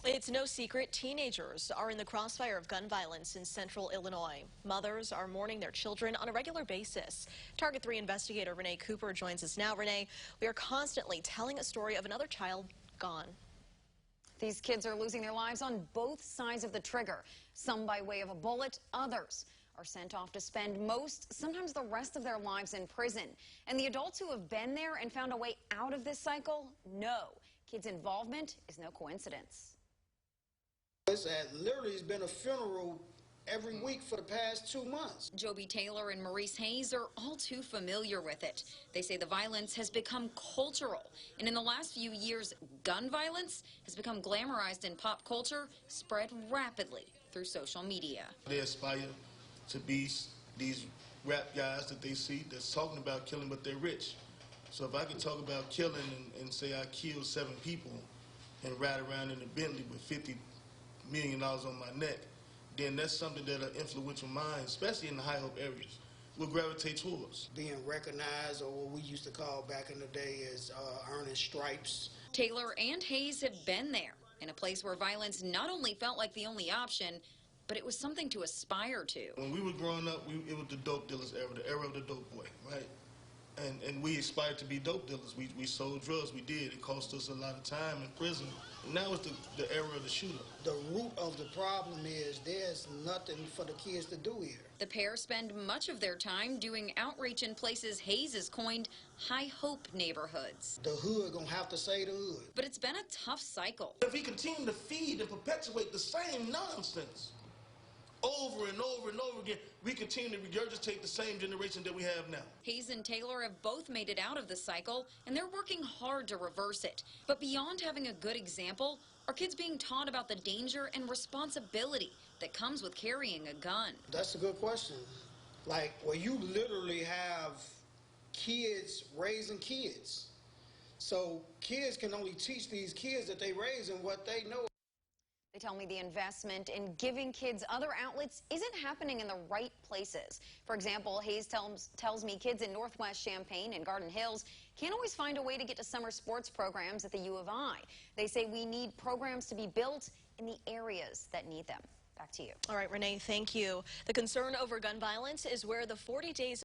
It's no secret teenagers are in the crossfire of gun violence in central Illinois. Mothers are mourning their children on a regular basis. Target 3 investigator Renee Cooper joins us now. Renee, we are constantly telling a story of another child gone. These kids are losing their lives on both sides of the trigger. Some by way of a bullet, others are sent off to spend sometimes the rest of their lives in prison. And the adults who have been there and found a way out of this cycle know kids' involvement is no coincidence. It's literally has been a funeral every week for the past 2 months. Joby Taylor and Maurice Hayes are all too familiar with it. They say the violence has become cultural, and in the last few years, gun violence has become glamorized in pop culture, spread rapidly through social media. They aspire to be these rap guys that they see that's talking about killing, but they're rich. So if I can talk about killing and say I killed 7 people and ride around in a Bentley with $50 million on my neck, then that's something that an influential mind, especially in the high hope areas, will gravitate towards. Being recognized, or what we used to call back in the day as earning stripes. Taylor and Hayes have been there, in a place where violence not only felt like the only option, but it was something to aspire to. When we were growing up, it was the dope dealers era, the era of the dope boy, right? And we aspired to be dope dealers. We sold drugs, we did. It cost us a lot of time in prison. And now it's the era of the shooter. The root of the problem is there's nothing for the kids to do here. The pair spend much of their time doing outreach in places Hayes has coined high hope neighborhoods. The hood gonna have to say the hood. But it's been a tough cycle. If we continue to feed and perpetuate the same nonsense over and over and over again, we continue to regurgitate the same generation that we have now. Hayes and Taylor have both made it out of the cycle, and they're working hard to reverse it. But beyond having a good example, are kids being taught about the danger and responsibility that comes with carrying a gun? That's a good question. Like, well, you literally have kids raising kids. So kids can only teach these kids that they raise and what they know. They tell me the investment in giving kids other outlets isn't happening in the right places. For example, Hayes tells me kids in Northwest Champaign and Garden Hills can't always find a way to get to summer sports programs at the U of I. They say we need programs to be built in the areas that need them. Back to you. All right, Renee, thank you. The concern over gun violence is where the 40 days